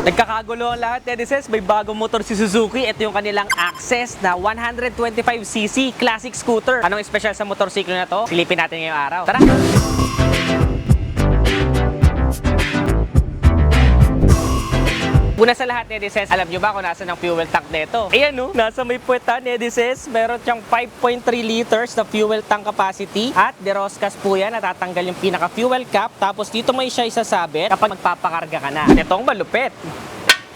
Nagkakagulo ang lahat, netizens. May bagong motor si Suzuki. Ito yung kanilang Access na 125cc classic scooter. Anong special sa motorsiklo na to? Silipin natin ngayong araw. Tara! Una sa lahat, netizens, alam nyo ba kung nasa ng fuel tank nito? Ayan no, nasa may puweta, netizens. Meron siyang 5.3 liters na fuel tank capacity. At deroskas po yan, natatanggal yung pinaka-fuel cap. Tapos dito may siya isasabit kapag magpapakarga ka na. Itong malupit.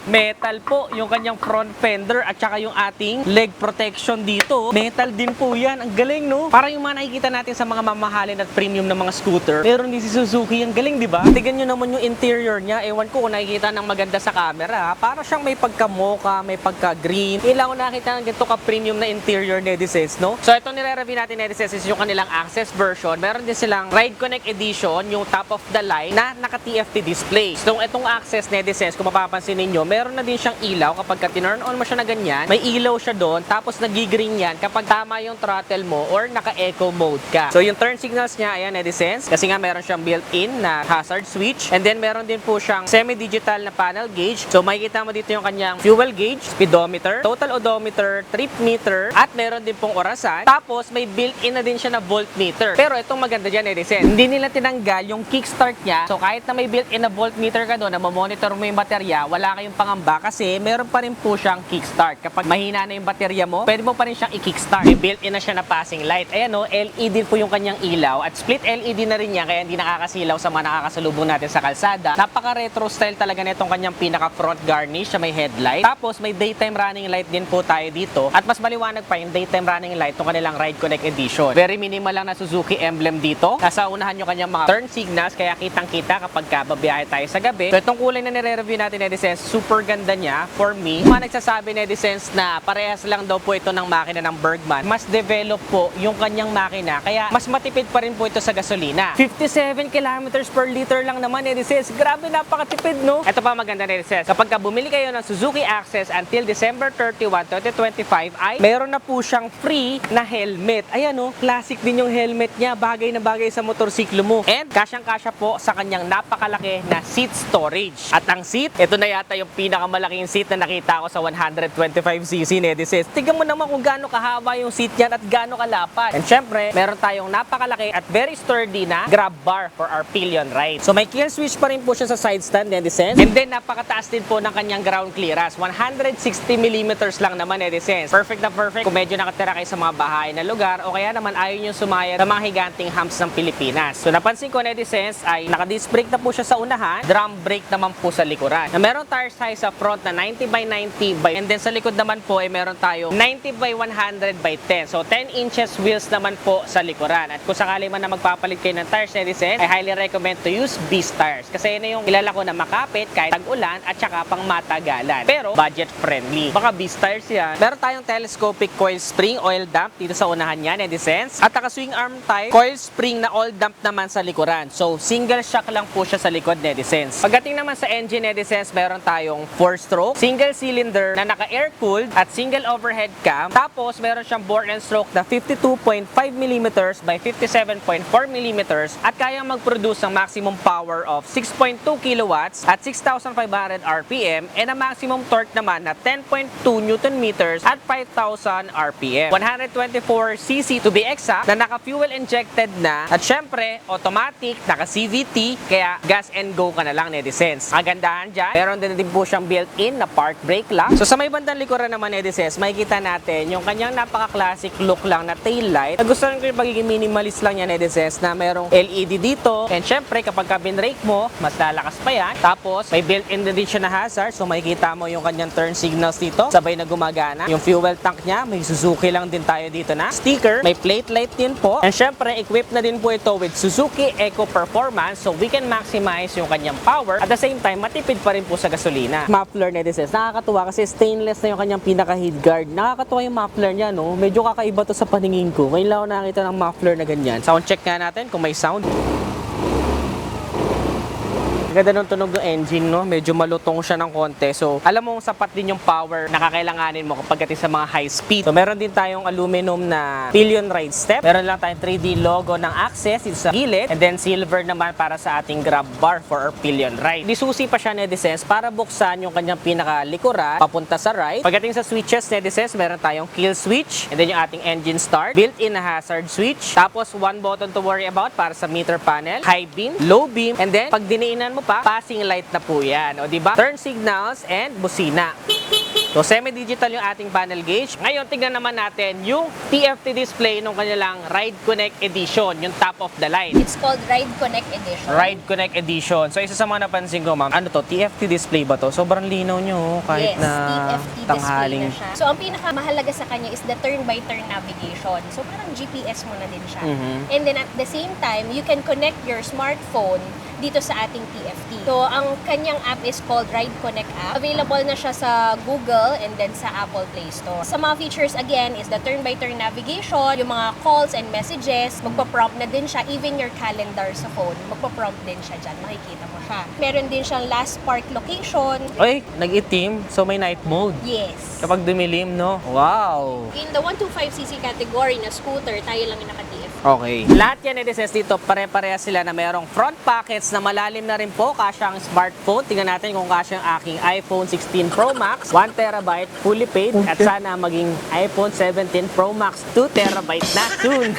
Metal po yung kanyang front fender at saka yung ating leg protection dito. Metal din po yan. Ang galing, no? Parang yung mga nakikita natin sa mga mamahalin at premium na mga scooter. Meron din si Suzuki. Ang galing, di ba? Tignan nyo naman yung interior niya. Ewan ko kung nakikita ng maganda sa camera. Para siyang may pagka-mocha, may pagka-green. Ilang ko nakita ng ganito ka-premium na interior, netizens, no? So, itong nire-review natin, netizens, is yung kanilang Access version. Meron din silang Ride Connect Edition, yung top of the line na naka-TFT display. So, itong Access, netizens, kung mapapansin ninyo, meron na din siyang ilaw kapag ka-turn on mo siya na ganyan. May ilaw siya doon, tapos nag-green yan kapag tama yung throttle mo or naka-eco mode ka. So yung turn signals niya, ayan, netizens, kasi nga meron siyang built-in na hazard switch, and then meron din po siyang semi-digital na panel gauge. So makikita mo dito yung kanyang fuel gauge, speedometer, total odometer, trip meter, at meron din pong orasan. Tapos may built-in na din siya na voltmeter. Pero itong maganda dyan, netizens, hindi nila tinanggal yung kickstart niya. So kahit na may built-in na voltmeter ka doon na mamonitor mo yung baterya, wala kayong pangamba kasi meron pa rin po siyang kickstart. Kapag mahina na yung baterya mo, pwede mo pa rin siyang i-kickstart. May built-in na siya na passing light. Ayan o, LED po yung kanyang ilaw at split LED na rin niya kaya hindi nakakasilaw sa mga nakakasalubong natin sa kalsada. Napaka-retro style talaga nitong kanyang pinaka-front garnish sa may headlight. Tapos may daytime running light din po tayo dito. At mas maliwanag pa yung daytime running light itong kanilang Ride Connect Edition. Very minimal lang na Suzuki emblem dito. Nasa unahan yung kanyang mga turn signals kaya kitang-kita kapag babiyahe tayo sa gabi. So itong kulay na nire-review natin, netizens, super ganda niya for me. Mga nagsasabi, netizens, na parehas lang daw po ito ng makina ng Bergman. Mas develop po yung kanyang makina kaya mas matipid pa rin po ito sa gasolina. 57 kilometers per liter lang naman, netizens. Grabe, napakatipid, no? Ito pa maganda, netizens. Kapag bumili kayo ng Suzuki Access until December 31, 2025 ay meron na po siyang free na helmet. Ayan, no? Classic din yung helmet niya. Bagay na bagay sa motorsiklo mo. And kasyang-kasya po sa kanyang napakalaki na seat storage. At ang seat, ito na yata yung pinakamalaking seat na nakita ko sa 125cc, netizens. Tignan mo naman kung gaano kahaba yung seat yan at gaano kalapad. And syempre, meron tayong napakalaki at very sturdy na grab bar for our pillion ride. So may kill switch pa rin po siya sa side stand, netizens. And then napakataas din po ng kanyang ground clearance. 160mm lang naman, netizens. Perfect na perfect kung medyo nakatira kayo sa mga bahay na lugar o kaya naman ayaw nyo sumayad sa mga higanting humps ng Pilipinas. So napansin ko, netizens, ay naka-disc brake na po siya sa unahan, drum brake naman po sa likuran. Na meron tire size sa front na 90x90 and then sa likod naman po ay meron tayong 90x100x10. So 10 inches wheels naman po sa likuran. At kung sakali man na magpapalit kayo ng tires, netizens, I highly recommend to use Beast tires. Kasi yun na yung kilala ko na makapit kahit tag-ulan at saka pang matagalan. Pero budget friendly. Baka Beast tires yan. Meron tayong telescopic coil spring oil dump dito sa unahan niya, netizens. At naka-swing arm type coil spring na oil dump naman sa likuran. So single shock lang po siya sa likod, netizens. Pagdating naman sa engine, netizens, meron tayong 4-stroke, single cylinder na naka-air-cooled at single overhead cam. Tapos, meron siyang bore and stroke na 52.5mm by 57.4mm at kayang mag-produce ng maximum power of 6.2 kilowatts at 6,500 RPM and a maximum torque naman na 10.2 Newton meters at 5,000 RPM. 124cc to be exact na naka-fuel injected na at syempre, automatic, naka-CVT, kaya gas and go ka na lang, netizens. Kagandahan dyan, meron din po siyang built-in na park brake lock. So sa may bandang likuran naman, netizens, makikita natin yung kanyang napaka-classic look lang na tail light. Nagustuhan ko yung pagiging minimalist lang yan, netizens, na merong LED dito. And syempre, kapag ka-binrake mo, mas lalakas pa yan. Tapos, may built-in din siya na hazard. So makikita mo yung kanyang turn signals dito. Sabay na gumagana. Yung fuel tank niya, may Suzuki lang din tayo dito na sticker. May plate light din po. And syempre, equipped na din po ito with Suzuki Eco Performance. So we can maximize yung kanyang power. At the same time, matipid pa rin po sa gasolina. Muffler, netizens, nakakatuwa kasi stainless na yung kanyang pinaka-head guard. Nakakatuwa yung muffler niya, no? Medyo kakaiba to sa paningin ko. Ngayon lang ako nakita ng muffler na ganyan. Sound check nga natin kung may sound. Ganda nung tunog ng engine, no? Medyo malutong siya ng konti. So, alam mo, sapat din yung power na kakailanganin mo kapag dating sa mga high speed. So, meron din tayong aluminum na pillion ride step. Meron lang tayong 3D logo ng Access dito sa gilid. And then, silver naman para sa ating grab bar for our pillion ride. Disusi pa siya, Nedises, para buksan yung kanyang pinakalikuran papunta sa right. Pagdating sa switches, Nedises, meron tayong kill switch. And then, yung ating engine start. Built-in na hazard switch. Tapos, one button to worry about para sa meter panel. High beam, low beam. And then, pag diniinan mo pa, passing light na po yan. O, diba? Turn signals and busina. So, semi-digital yung ating panel gauge. Ngayon, tingnan naman natin yung TFT display ng kanilang Ride Connect Edition, yung top of the line. It's called Ride Connect Edition. Ride Connect Edition. So, isa sa mga napansin ko, ma'am, ano to? TFT display ba to? Sobrang linaw nyo, kahit yes, na TFT display tanghaling. na siya. So, ang pinakamahalaga sa kanya is the turn-by-turn navigation. So, parang GPS mo na din siya. And then, at the same time, you can connect your smartphone dito sa ating TFT. So, ang kanyang app is called Ride Connect app. Available na siya sa Google and then sa Apple Play Store. Sa mga features, again, is the turn-by-turn navigation, yung mga calls and messages, magpa-prompt na din siya, even your calendar sa phone, magpa-prompt din siya dyan, makikita mo siya. Meron din siyang last park location. Ay, nag-itim. So, may night mode. Yes. Kapag dumilim, no? Wow! In the 125cc category na scooter, tayo lang yung naka-TFT. Okay. Lahat yan, Nedises, dito, pare-pareha sila na mayroong front pockets na malalim na rin po. Kasya ang smartphone. Tingnan natin kung kasya ang aking iPhone 16 Pro Max. 1TB fully paid. At sana maging iPhone 17 Pro Max 2TB na soon.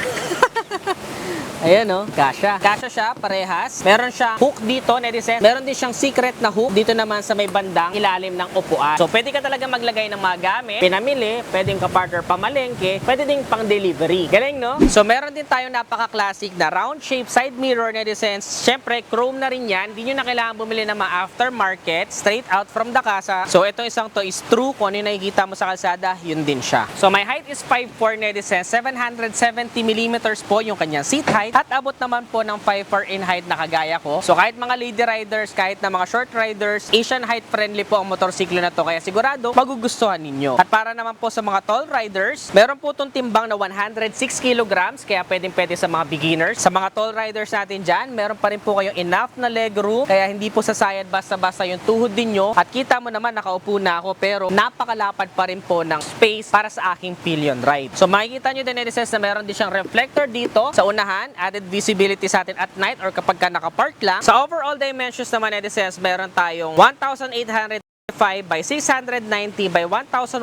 Ayan o, kasya. Kasya siya, parehas. Meron siyang hook dito, Nedises. Meron din siyang secret na hook dito naman sa may bandang ilalim ng upuan. So, pwede ka talaga maglagay ng mga gamit, pinamili, pwedeng ka-partner pamalengke, pwede ding pang-delivery. Galing, no? So, meron din tayong napaka-classic na round shape side mirror, Nedises. Siyempre, chrome na rin yan. Hindi nyo na kailangan bumili ng mga aftermarket, straight out from the casa. So, itong isang to is true. Kung ano yung nakikita mo sa kalsada, yun din siya. So, my height is 5'4", Nedises. 770mm po yung kanyang seat height. At abot naman po ng 5'4" in height na kagaya ko. So kahit mga lady riders, kahit na mga short riders, Asian height friendly po ang motorsiklo na to. Kaya sigurado, magugustuhan ninyo. At para naman po sa mga tall riders, meron po itong timbang na 106 kilograms. Kaya pwede sa mga beginners. Sa mga tall riders natin dyan, meron pa rin po kayong enough na leg room. Kaya hindi po sasayad basta-basta yung tuhod ninyo. At kita mo naman, nakaupo na ako. Pero napakalapad pa rin po ng space para sa aking pillion ride. So makikita nyo din, Nedises, na meron din siyang reflector dito sa unahan. Added visibility sa atin at night or kapag ka nakapark lang. Sa overall dimensions naman, Nedises, meron tayong 1,800 by 690 by 1,155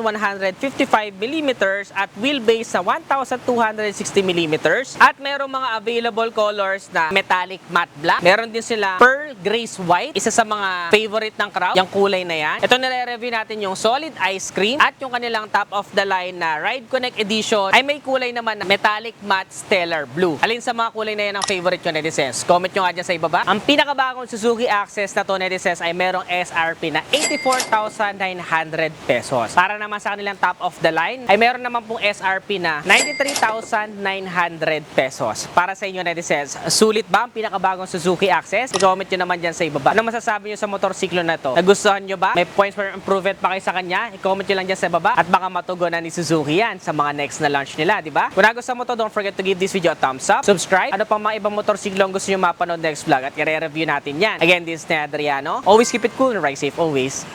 millimeters at wheelbase sa 1,260 millimeters. At merong mga available colors na metallic matte black. Meron din sila pearl grace white. Isa sa mga favorite ng crowd, yung kulay na yan. Ito nire-review natin yung solid ice cream at yung kanilang top of the line na Ride Connect Edition ay may kulay naman na metallic matte stellar blue. Alin sa mga kulay na yan ang favorite nyo, Nedises? Comment nyo nga dyan sa ibaba. Ang pinakabagong Suzuki Access na to, Nedises, ay merong SRP na 84,900 pesos. Para naman sa kanilang top of the line, ay meron naman pong SRP na 93,900 pesos. Para sa inyo, Nedises, sulit ba ang pinakabagong Suzuki Access? I-comment nyo naman dyan sa ibaba. Ano masasabi nyo sa motorsiklo na to? Nagustuhan nyo ba? May points for improvement pa kayo sa kanya? I-comment nyo lang dyan sa ibaba at baka matugunan ni Suzuki yan sa mga next na launch nila, di ba? Kung nagustuhan mo to, don't forget to give this video a thumbs up, subscribe. Ano pang mga ibang motorsiklo ang gusto nyo mapanood next vlog at i-review natin yan. Again, this is Adriano. Always keep it cool and ride safe always.